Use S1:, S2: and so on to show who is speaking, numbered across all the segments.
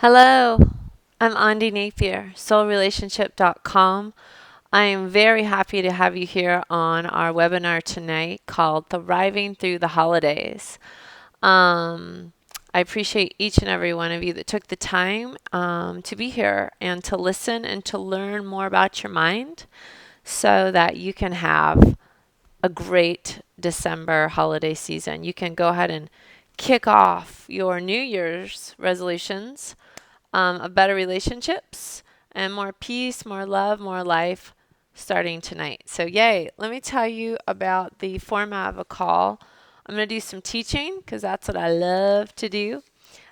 S1: Hello, I'm Andi Napier, soulrelationship.com. I am very happy to have you here on our webinar tonight called Thriving Through the Holidays. Um, I appreciate each and every one of you that took the time to be here and to listen and to learn more about your mind so that you can have a great December holiday season. You can go ahead and kick off your New Year's resolutions of better relationships and more peace, more love, more life starting tonight. So, yay. Let me tell you about the format of a call. I'm going to do some teaching because that's what I love to do.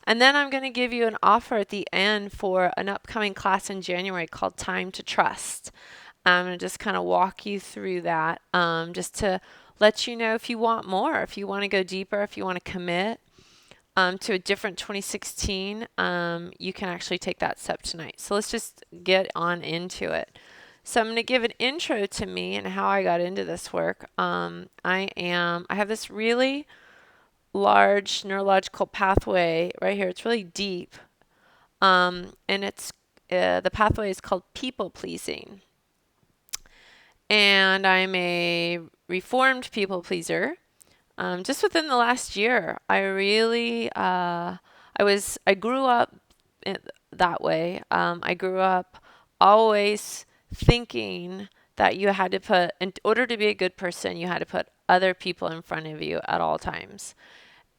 S1: And then I'm going to give you an offer at the end for an upcoming class in January called Time to Trust. I'm going to just kind of walk you through that just to let you know if you want more, if you want to go deeper, if you want to commit to a different 2016, you can actually take that step tonight. So let's just get on into it. So I'm going to give an intro to me and how I got into this work. I have this really large neurological pathway right here. It's really deep, and the pathway is called people pleasing. And I'm a reformed people pleaser. Just within the last year, I grew up that way. I grew up always thinking that you had to in order to be a good person, you had to put other people in front of you at all times.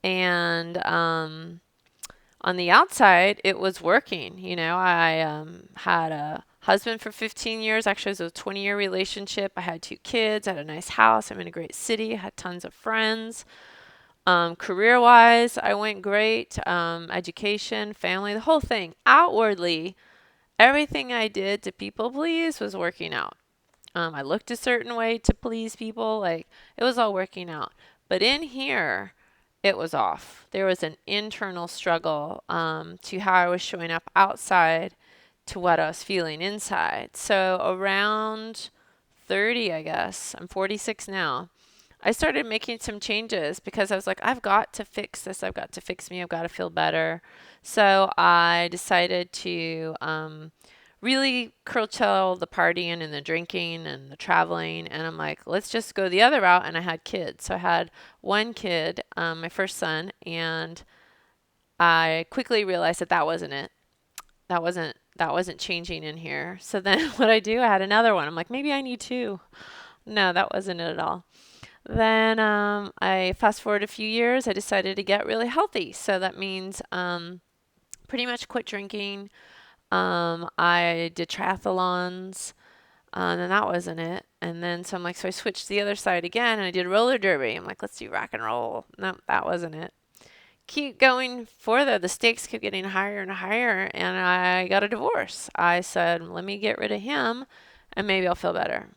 S1: And on the outside, it was working. You know, I had a husband for 15 years. Actually, it was a 20-year relationship. I had 2 kids. I had a nice house. I'm in a great city. I had tons of friends. Career-wise, I went great. Education, family, the whole thing. Outwardly, everything I did to people please was working out. I looked a certain way to please people. Like, it was all working out. But in here, it was off. There was an internal struggle to how I was showing up outside to what I was feeling inside. So around 30, I guess, I'm 46 now, I started making some changes because I was like, I've got to fix this. I've got to fix me. I've got to feel better. So I decided to really curtail the partying and the drinking and the traveling. And I'm like, let's just go the other route. And I had kids. So I had one kid, my first son, and I quickly realized that that wasn't it. That wasn't changing in here. So then what I do, I had another one. I'm like, maybe I need two. No, that wasn't it at all. Then I fast forward a few years, I decided to get really healthy. So that means pretty much quit drinking. I did triathlons, and that wasn't it. And then so I'm like, so I switched to the other side again, and I did roller derby. I'm like, let's do rock and roll. No, that wasn't it. Keep going further. The stakes kept getting higher and higher, and I got a divorce. I said, let me get rid of him, and maybe I'll feel better.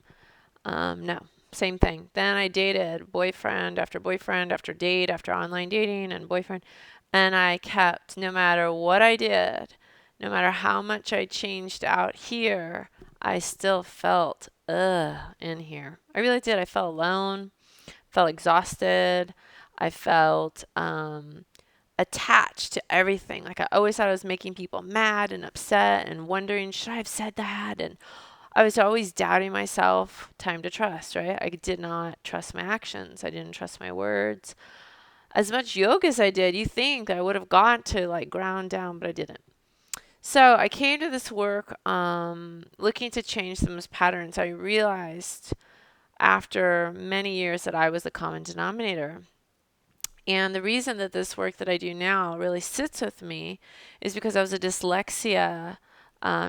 S1: No, same thing. Then I dated boyfriend after date after online dating and boyfriend. And I kept, no matter what I did, no matter how much I changed out here, I still felt in here. I really did. I felt alone, felt exhausted. I felt attached to everything. Like I always thought I was making people mad and upset and wondering, should I have said that? And I was always doubting myself. Time to trust, right? I did not trust my actions. I didn't trust my words. As much yoga as I did, you think I would have gone to like ground down, but I didn't. So I came to this work looking to change some of those patterns. I realized after many years that I was the common denominator. And the reason that this work that I do now really sits with me is because I was a dyslexia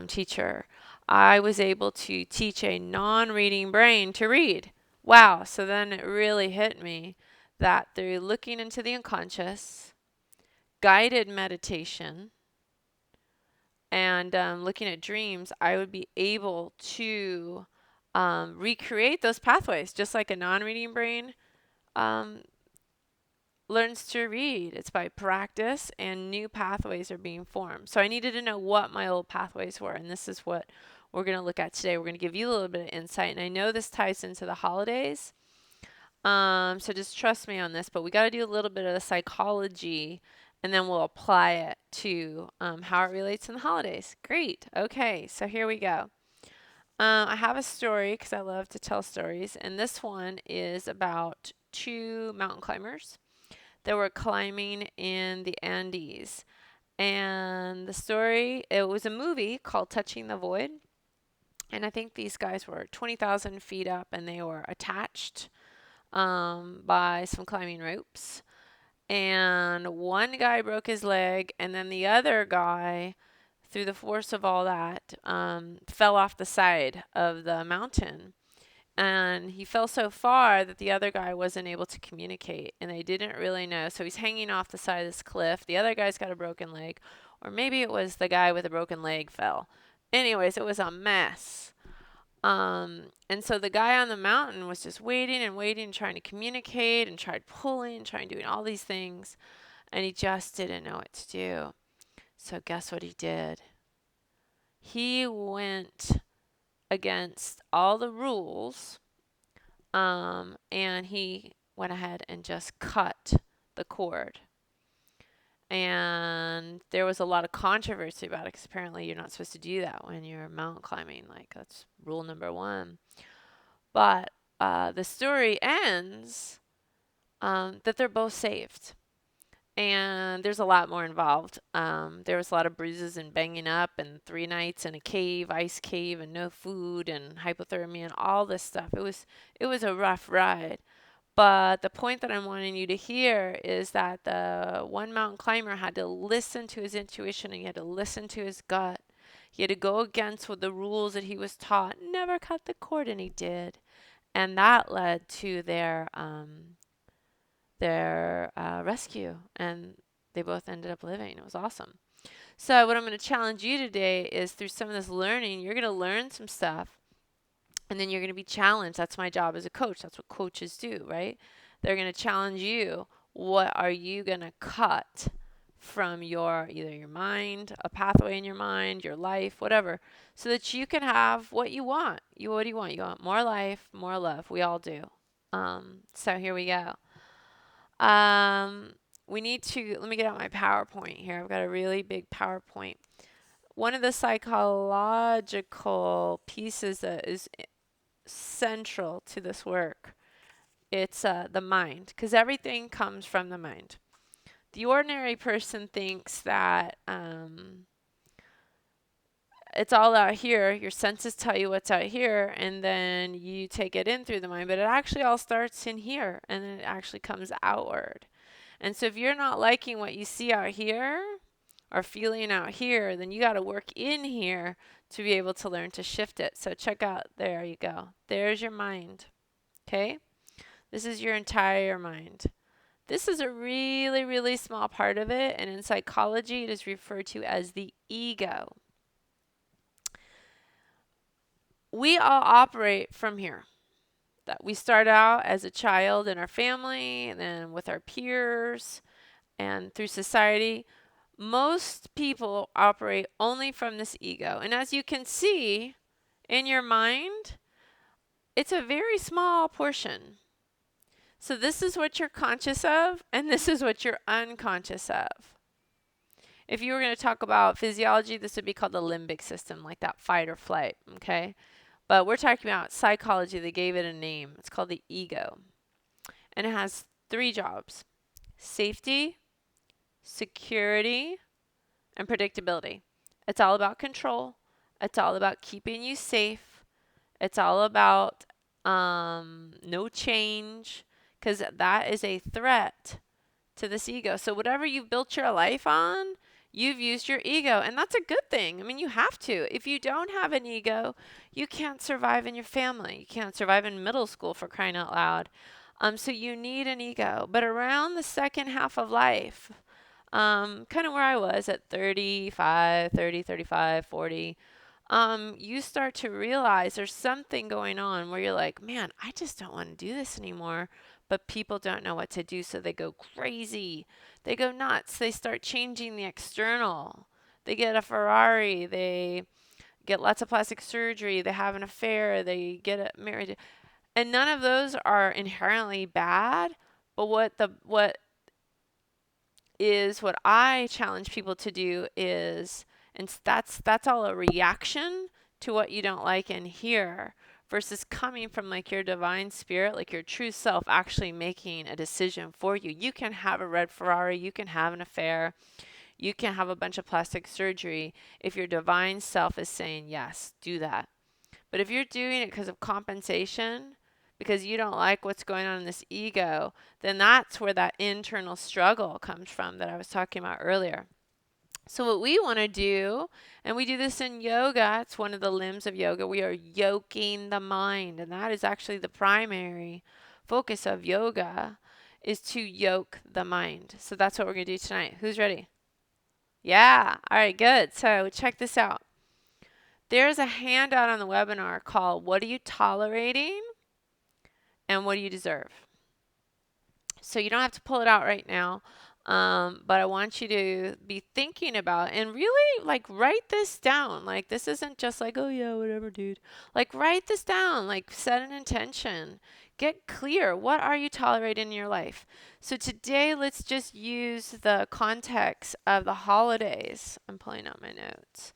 S1: teacher. I was able to teach a non-reading brain to read. Wow. So then it really hit me that through looking into the unconscious, guided meditation, and looking at dreams, I would be able to recreate those pathways just like a non-reading brain um, learns to read. It's by practice, and new pathways are being formed. So I needed to know what my old pathways were, and this is what we're going to look at today. We're going to give you a little bit of insight, and I know this ties into the holidays, so just trust me on this, but we got to do a little bit of the psychology and then we'll apply it to how it relates in the holidays. Great. Okay, so here we go. I have a story because I love to tell stories, and this one is about two mountain climbers that were climbing in the Andes. And the story, it was a movie called Touching the Void. And I think these guys were 20,000 feet up and they were attached by some climbing ropes. And one guy broke his leg, and then the other guy, through the force of all that, fell off the side of the mountain. And he fell so far that the other guy wasn't able to communicate, and they didn't really know. So he's hanging off the side of this cliff. The other guy's got a broken leg, or maybe it was the guy with a broken leg fell. Anyways, it was a mess. And so the guy on the mountain was just waiting and waiting, trying to communicate and tried pulling, trying doing all these things, and he just didn't know what to do. So guess what he did? He went against all the rules, and he went ahead and just cut the cord. And there was a lot of controversy about it because apparently you're not supposed to do that when you're mountain climbing. Like, that's rule number one. But the story ends that they're both saved. And there's a lot more involved. There was a lot of bruises and banging up, and 3 nights in a cave, ice cave, and no food, and hypothermia, and all this stuff. It was a rough ride. But the point that I'm wanting you to hear is that the one mountain climber had to listen to his intuition, and he had to listen to his gut. He had to go against what the rules that he was taught. Never cut the cord, and he did. And that led to their rescue, and they both ended up living. It was awesome. So what I'm going to challenge you today is through some of this learning, you're going to learn some stuff, and then you're going to be challenged. That's my job as a coach. That's what coaches do, right? They're going to challenge you. What are you going to cut from your either your mind, a pathway in your mind, your life, whatever, so that you can have what you want. What do you want? You want more life, more love. We all do. So here we go. We need to, let me get out my PowerPoint here. I've got a really big PowerPoint. One of the psychological pieces that is central to this work, it's the mind, because everything comes from the mind. The ordinary person thinks that it's all out here. Your senses tell you what's out here, and then you take it in through the mind. But it actually all starts in here, and then it actually comes outward. And so if you're not liking what you see out here or feeling out here, then you got to work in here to be able to learn to shift it. So check out, there you go. There's your mind. Okay? This is your entire mind. This is a really, really small part of it, and in psychology it is referred to as the ego. We all operate from here. That we start out as a child in our family, and then with our peers, and through society. Most people operate only from this ego. And as you can see in your mind, it's a very small portion. So this is what you're conscious of, and this is what you're unconscious of. If you were going to talk about physiology, this would be called the limbic system, like that fight or flight, okay? But we're talking about psychology. They gave it a name. It's called the ego. And it has 3 jobs: safety, security, and predictability. It's all about control. It's all about keeping you safe. It's all about no change, because that is a threat to this ego. So whatever you've built your life on, you've used your ego, and that's a good thing. I mean, you have to. If you don't have an ego, you can't survive in your family. You can't survive in middle school, for crying out loud. So you need an ego. But around the second half of life, kind of where I was at 35, 40, you start to realize there's something going on where you're like, man, I just don't want to do this anymore. But people don't know what to do, so they go crazy. They go nuts. They start changing the external. They get a Ferrari. They get lots of plastic surgery. They have an affair. They get married. And none of those are inherently bad. But what is what I challenge people to do is, and that's all a reaction to what you don't like and hear versus coming from like your divine spirit, like your true self actually making a decision for you. You can have a red Ferrari, you can have an affair, you can have a bunch of plastic surgery if your divine self is saying, yes, do that. But if you're doing it because of compensation, because you don't like what's going on in this ego, then that's where that internal struggle comes from that I was talking about earlier. So what we want to do, and we do this in yoga, it's one of the limbs of yoga, we are yoking the mind, and that is actually the primary focus of yoga, is to yoke the mind. So that's what we're going to do tonight. Who's ready? Yeah. All right, good. So check this out. There's a handout on the webinar called What Are You Tolerating and What Do You Deserve? So you don't have to pull it out right now, but I want you to be thinking about and really like write this down. Like this isn't just like, oh yeah, whatever, dude. Like write this down, like set an intention. Get clear. What are you tolerating in your life? So today, let's just use the context of the holidays. I'm pulling out my notes.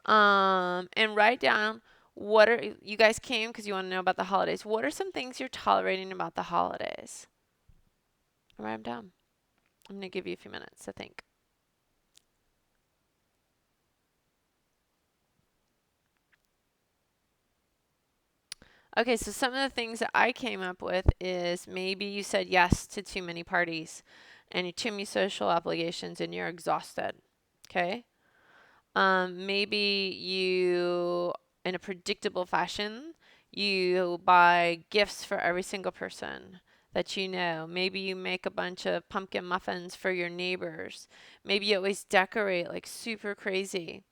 S1: And write down what are you guys came because you want to know about the holidays. What are some things you're tolerating about the holidays? Write them down. I'm going to give you a few minutes to think. Okay, so some of the things that I came up with is maybe you said yes to too many parties and too many social obligations and you're exhausted. Okay? Maybe you, in a predictable fashion, you buy gifts for every single person that you know. Maybe you make a bunch of pumpkin muffins for your neighbors. Maybe you always decorate like super crazy.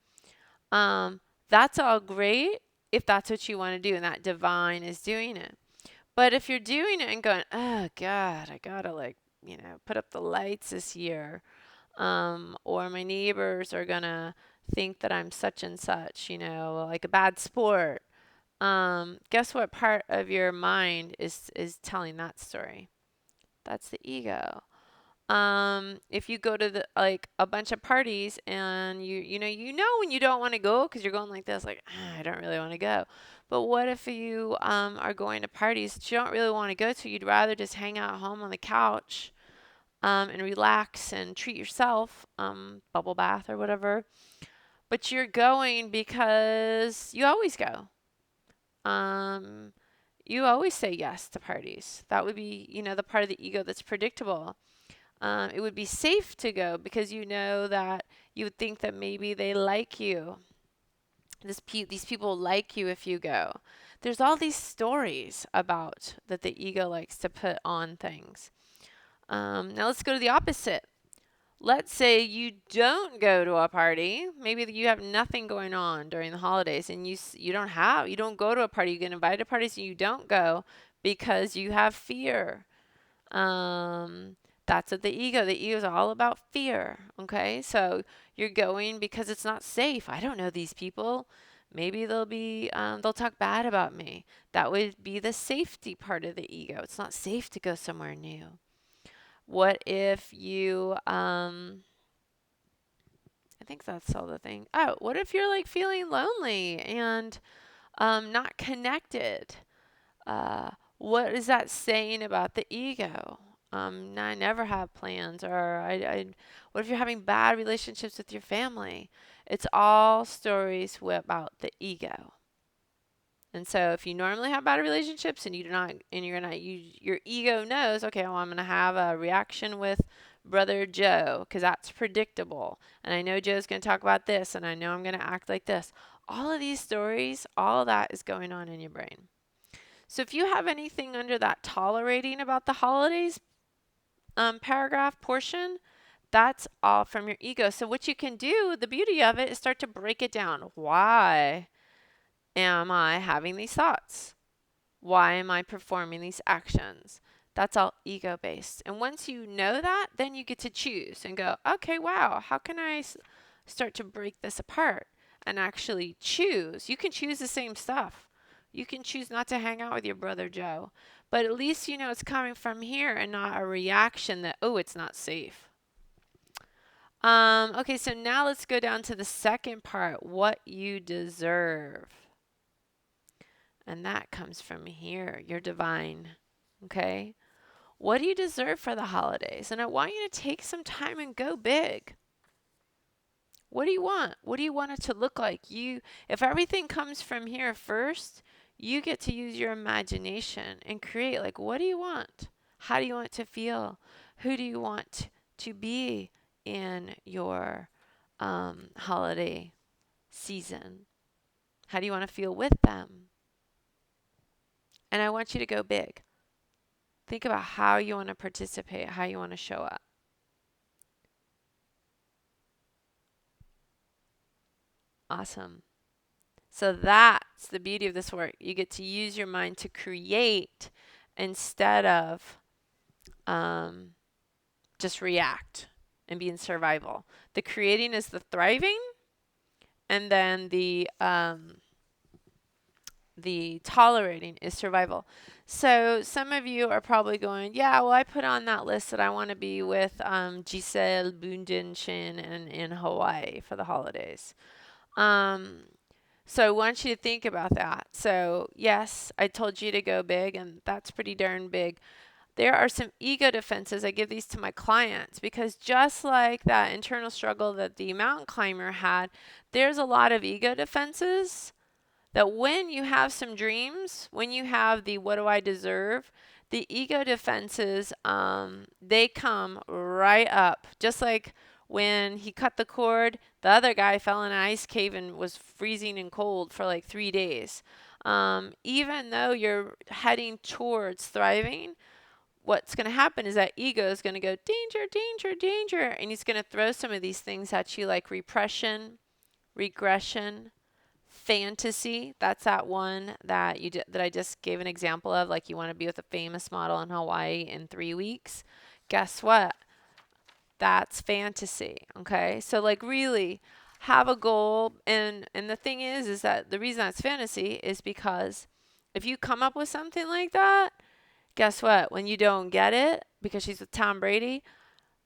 S1: Um, that's all great if that's what you want to do and that divine is doing it. But if you're doing it and going, oh God, I gotta like, put up the lights this year, or my neighbors are gonna think that I'm such and such, like a bad sport. Guess what part of your mind is telling that story? That's the ego. If you go to the like a bunch of parties and you know when you don't want to go because you're going like this, like I don't really want to go. But what if you are going to parties that you don't really want to go to? You'd rather just hang out at home on the couch and relax and treat yourself, bubble bath or whatever. But you're going because you always go. Um, you always say yes to parties. That would be, the part of the ego that's predictable. It would be safe to go because you know that you would think that maybe they like you. These people like you if you go. There's all these stories about that the ego likes to put on things. Now let's go to the opposite. Let's say you don't go to a party. Maybe you have nothing going on during the holidays, and you don't go to a party. You get invited to parties and you don't go because you have fear. Um, that's what the ego. The ego is all about fear. Okay, so you're going because it's not safe. I don't know these people. Maybe they'll talk bad about me. That would be the safety part of the ego. It's not safe to go somewhere new. What if you, I think that's all the thing. Oh, what if you're like feeling lonely and not connected? What is that saying about the ego? I never have plans, or what if you're having bad relationships with your family? It's all stories about the ego. And so if you normally have bad relationships and you do not, and your ego knows, okay, well, I'm going to have a reaction with brother Joe because that's predictable. And I know Joe's going to talk about this and I know I'm going to act like this. All of these stories, all of that is going on in your brain. So if you have anything under that tolerating about the holidays paragraph portion, that's all from your ego. So what you can do, the beauty of it is start to break it down. Why am I having these thoughts? Why am I performing these actions? That's all ego based. And once you know that, then you get to choose and go, okay, wow, how can I start to break this apart and actually choose? You can choose the same stuff. You can choose not to hang out with your brother Joe, but at least you know it's coming from here and not a reaction that, oh, it's not safe. Okay, so now let's go down to the second part, what you deserve. And that comes from here, your divine. Okay? What do you deserve for the holidays? And I want you to take some time and go big. What do you want? What do you want it to look like? If everything comes from here first, you get to use your imagination and create, like, what do you want? How do you want it to feel? Who do you want to be in your holiday season? How do you want to feel with them? And I want you to go big. Think about how you want to participate, how you want to show up. Awesome. So that's the beauty of this work. You get to use your mind to create instead of just react and be in survival. The creating is the thriving, and then the tolerating is survival. So some of you are probably going, yeah, well, I put on that list that I want to be with Gisele Bundchen in Hawaii for the holidays. So I want you to think about that. So yes, I told you to go big, and that's pretty darn big. There are some ego defenses. I give these to my clients because just like that internal struggle that the mountain climber had, there's a lot of ego defenses that when you have some dreams, when you have the what do I deserve, the ego defenses, they come right up. Just like when he cut the cord, the other guy fell in an ice cave and was freezing and cold for like 3 days. Even though you're heading towards thriving, what's going to happen is that ego is going to go danger, danger, danger, and he's going to throw some of these things at you like repression, regression, fantasy. That's that one that that I just gave an example of. Like you want to be with a famous model in Hawaii in 3 weeks. Guess what? That's fantasy. Okay, so like really have a goal, and the thing is that the reason that's fantasy is because if you come up with something like that, guess what? When you don't get it, because she's with Tom Brady,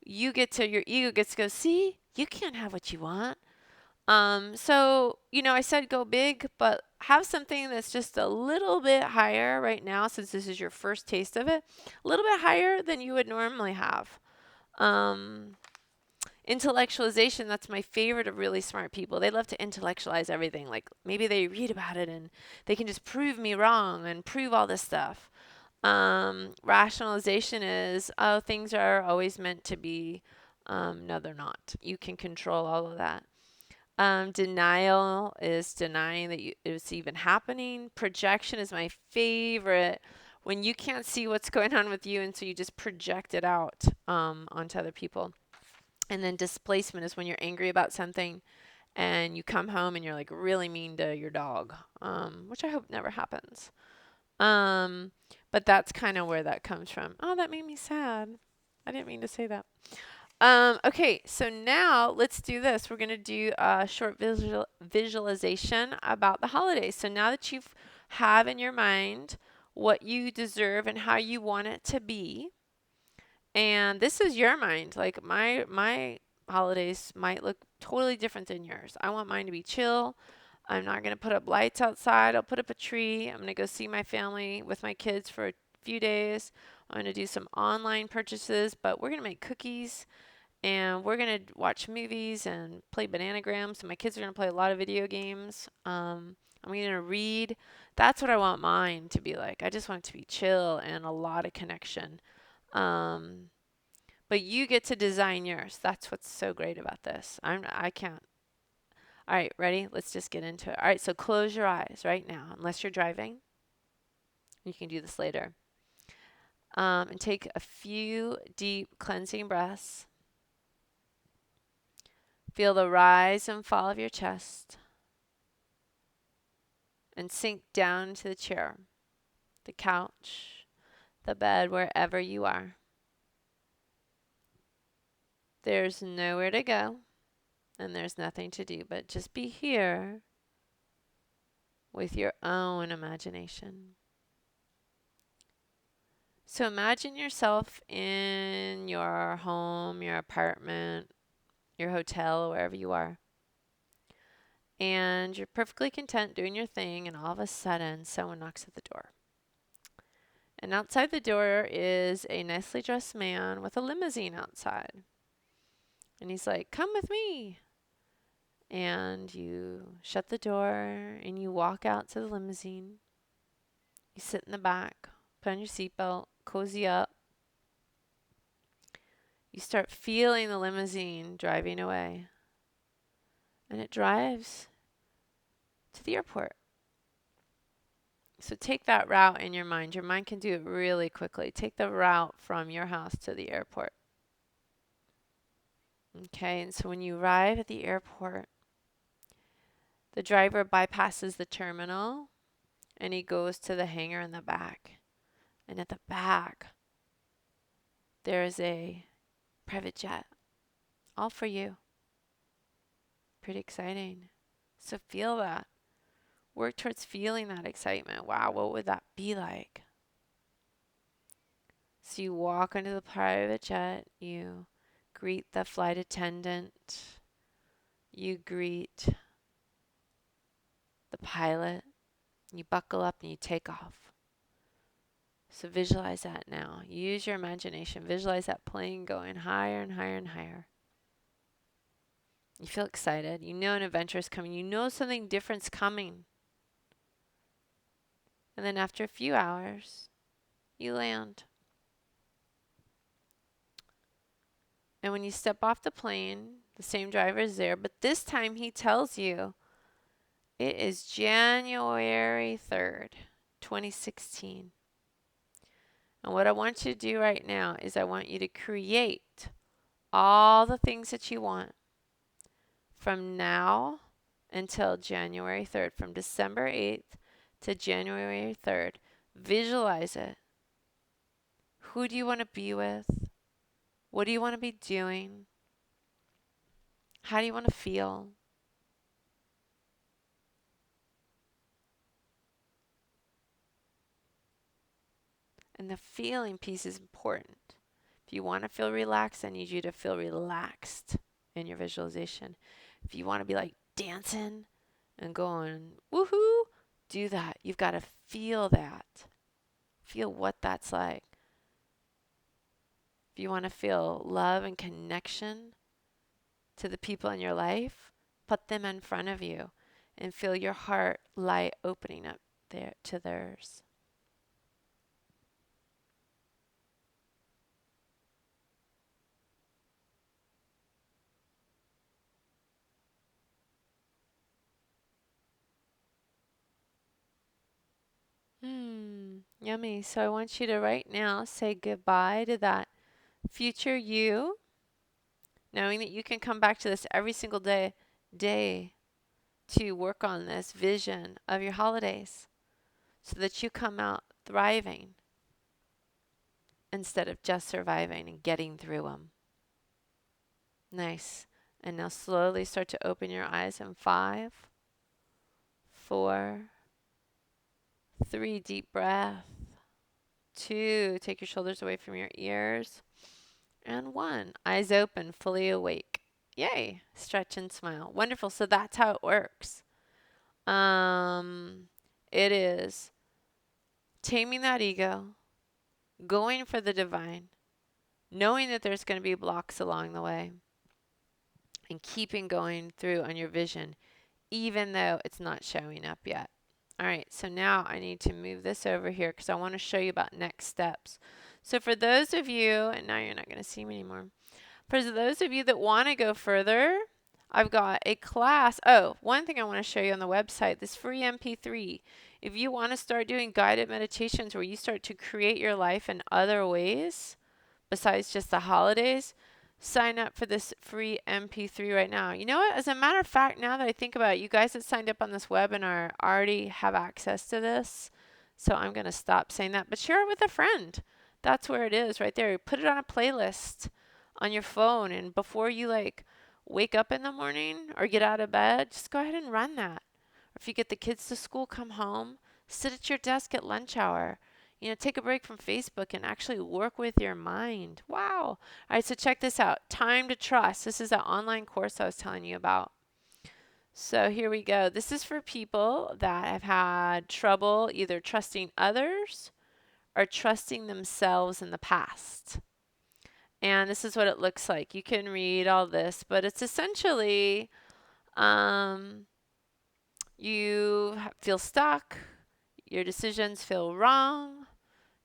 S1: your ego gets to go, see, you can't have what you want. So, I said go big, but have something that's just a little bit higher right now, since this is your first taste of it, a little bit higher than you would normally have. Um, Intellectualization, that's my favorite of really smart people. They love to intellectualize everything. Like maybe they read about it and they can just prove me wrong and prove all this stuff. Rationalization is, oh, things are always meant to be. No, they're not. You can control all of that. Denial is denying that it's even happening. Projection is my favorite. When you can't see what's going on with you, and so you just project it out onto other people. And then displacement is when you're angry about something and you come home and you're like really mean to your dog, which I hope never happens. But that's kind of where that comes from. Oh, that made me sad. I didn't mean to say that. Okay, so now let's do this. We're going to do a short visualization about the holidays. So now that you have in your mind what you deserve and how you want it to be, and this is your mind. Like my holidays might look totally different than yours. I want mine to be chill. I'm not going to put up lights outside. I'll put up a tree. I'm going to go see my family with my kids for a few days. I'm going to do some online purchases, but we're going to make cookies and we're going to watch movies and play bananagrams. So my kids are going to play a lot of video games. I'm going to read. That's what I want mine to be like. I just want it to be chill and a lot of connection. But you get to design yours. That's what's so great about this. I can't. All right, ready? Let's just get into it. All right, so close your eyes right now, unless you're driving. You can do this later. And take a few deep cleansing breaths. Feel the rise and fall of your chest. And sink down to the chair, the couch, the bed, wherever you are. There's nowhere to go, and there's nothing to do but just be here with your own imagination. So imagine yourself in your home, your apartment, your hotel, or wherever you are. And you're perfectly content doing your thing, and all of a sudden, someone knocks at the door. And outside the door is a nicely dressed man with a limousine outside. And he's like, "Come with me." And you shut the door and you walk out to the limousine. You sit in the back, put on your seatbelt, cozy up. You start feeling the limousine driving away. And it drives to the airport. So take that route in your mind. Your mind can do it really quickly. Take the route from your house to the airport. Okay, and so when you arrive at the airport, the driver bypasses the terminal and he goes to the hangar in the back. And at the back, there is a private jet, all for you. Pretty exciting. So feel that. Work towards feeling that excitement. Wow, what would that be like? So you walk into the private jet, you greet the flight attendant, you greet the pilot, you buckle up and you take off. So visualize that now. Use your imagination. Visualize that plane going higher and higher and higher. You feel excited. You know an adventure is coming. You know something different's coming. And then after a few hours, you land. And when you step off the plane, the same driver is there, but this time he tells you it is January 3rd, 2016. And what I want you to do right now is I want you to create all the things that you want from now until January 3rd, from December 8th to January 3rd. Visualize it. Who do you want to be with? What do you want to be doing? How do you want to feel? And the feeling piece is important. If you want to feel relaxed, I need you to feel relaxed in your visualization. If you want to be like dancing and going woohoo, do that. You've got to feel that. Feel what that's like. If you want to feel love and connection to the people in your life, put them in front of you and feel your heart light opening up there to theirs. Yummy. So I want you to right now say goodbye to that future you, knowing that you can come back to this every single day to work on this vision of your holidays so that you come out thriving instead of just surviving and getting through them. Nice. And now slowly start to open your eyes in 5, 4, 3, deep breath. 2, take your shoulders away from your ears. And 1, eyes open, fully awake. Yay. Stretch and smile. Wonderful. So that's how it works. It is taming that ego, going for the divine, knowing that there's going to be blocks along the way, and keeping going through on your vision, even though it's not showing up yet. All right, so now I need to move this over here because I want to show you about next steps. So for those of you, and now you're not going to see me anymore. For those of you that want to go further, I've got a class. Oh, one thing I want to show you on the website, this free MP3. If you want to start doing guided meditations where you start to create your life in other ways besides just the holidays, sign up for this free MP3 right now. You know what? As a matter of fact, now that I think about it, you guys that signed up on this webinar already have access to this. So I'm going to stop saying that, but share it with a friend. That's where it is right there. Put it on a playlist on your phone, and before you wake up in the morning or get out of bed, just go ahead and run that. Or if you get the kids to school, come home, sit at your desk at lunch hour. Take a break from Facebook and actually work with your mind. Wow. All right, so check this out. Time to Trust. This is that online course I was telling you about. So here we go. This is for people that have had trouble either trusting others or trusting themselves in the past. And this is what it looks like. You can read all this, but it's essentially um, you feel stuck, your decisions feel wrong,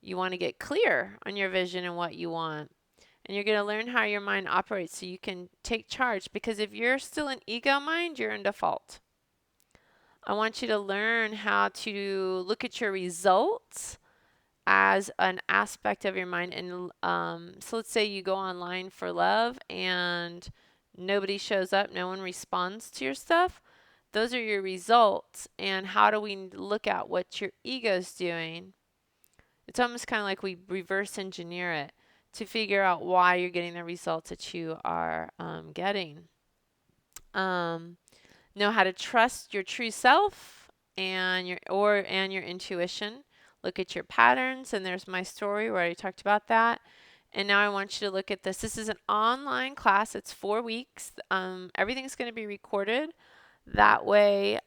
S1: you want to get clear on your vision and what you want. And you're going to learn how your mind operates so you can take charge. Because if you're still in ego mind, you're in default. I want you to learn how to look at your results as an aspect of your mind. And so let's say you go online for love and nobody shows up, no one responds to your stuff. Those are your results. And how do we look at what your ego's doing? It's almost kind of like we reverse engineer it to figure out why you're getting the results that you are getting. Know how to trust your true self and your intuition. Look at your patterns, and there's my story where I talked about that. And now I want you to look at this. This is an online class. It's 4 weeks. Everything's going to be recorded. That way,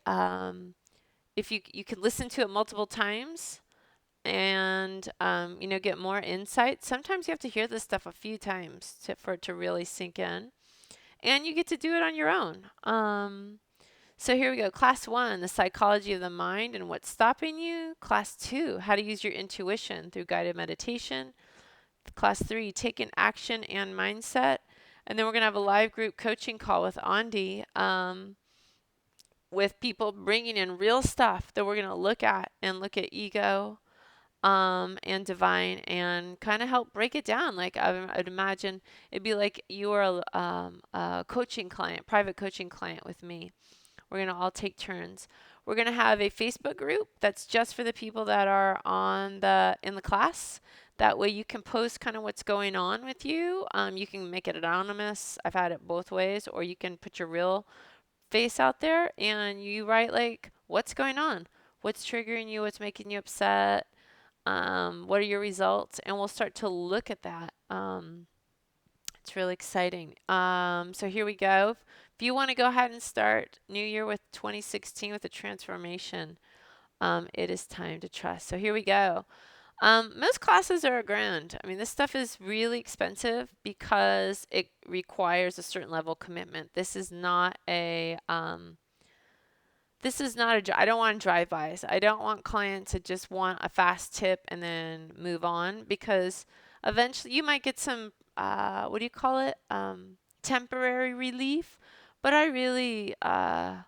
S1: if you can listen to it multiple times and get more insight. Sometimes you have to hear this stuff a few times for it to really sink in, and you get to do it on your own. So here we go. Class 1, the psychology of the mind and what's stopping you. Class 2, how to use your intuition through guided meditation. Class 3, taking action and mindset. And then we're going to have a live group coaching call with Andi, with people bringing in real stuff that we're going to look at ego, and divine, and kind of help break it down. Like I'd imagine it'd be like you are a coaching client, private coaching client with me. We're going to all take turns. We're going to have a Facebook group that's just for the people that are in the class. That way you can post kind of what's going on with you. You can make it anonymous. I've had it both ways, or you can put your real face out there and you write like what's going on, what's triggering you, what's making you upset, what are your results, and we'll start to look at that. It's really exciting. So here we go. If you want to go ahead and start New Year with 2016 with a transformation, it is time to trust. So here we go. Most classes are $1,000. I mean, this stuff is really expensive because it requires a certain level of commitment. This is not a I don't want drive-bys. I don't want clients to just want a fast tip and then move on, because eventually you might get some, what do you call it? Temporary relief. But I really come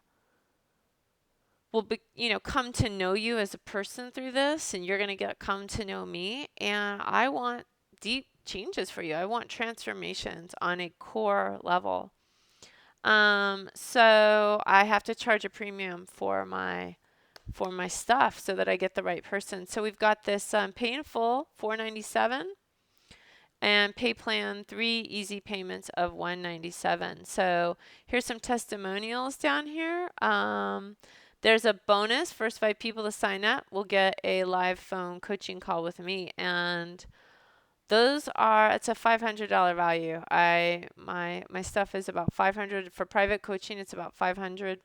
S1: to know you as a person through this, and you're going to come to know me. And I want deep changes for you. I want transformations on a core level. So I have to charge a premium for my stuff so that I get the right person. So we've got this Pay in Full $497 and Pay Plan 3 easy payments of $197. So here's some testimonials down here. There's a bonus. First 5 people to sign up will get a live phone coaching call with me, and it's a $500 value. My stuff is about $500 for private coaching. It's about $500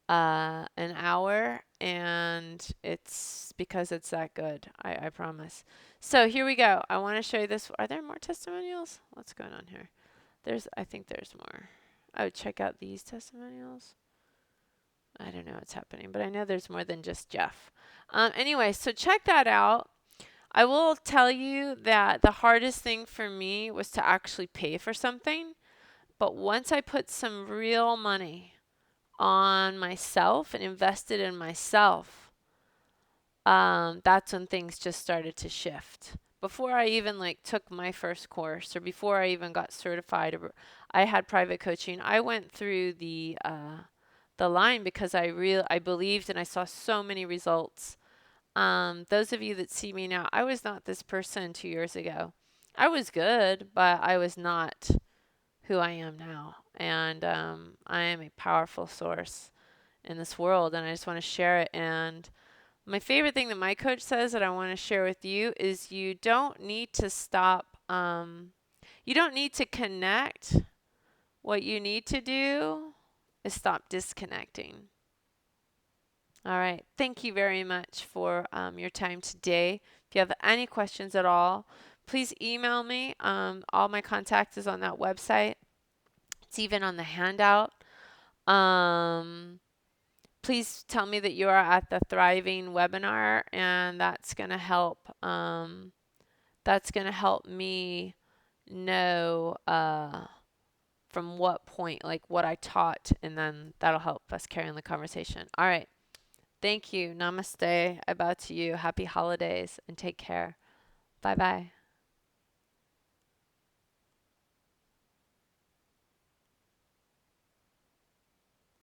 S1: an hour, and it's because it's that good. I promise. So here we go. I want to show you this. Are there more testimonials? What's going on here? I think there's more. I would check out these testimonials. I don't know what's happening, but I know there's more than just Jeff. Anyway, so check that out. I will tell you that the hardest thing for me was to actually pay for something. But once I put some real money on myself and invested in myself, that's when things just started to shift. Before I even took my first course, or before I even got certified, I had private coaching. I went through the line because I believed, and I saw so many results. Those of you that see me now, I was not this person 2 years ago. I was good, but I was not who I am now. And I am a powerful source in this world, and I just want to share it. And My favorite thing that my coach says that I want to share with you is you don't need to stop, you don't need to connect. What you need to do is stop disconnecting. All right. Thank you very much for your time today. If you have any questions at all, please email me. All my contact is on that website. It's even on the handout. Please tell me that you are at the Thriving webinar, and that's going to help. That's going to help me know from what point, like what I taught, and then that'll help us carry on the conversation. All right. Thank you. Namaste. I bow to you. Happy holidays and take care. Bye bye.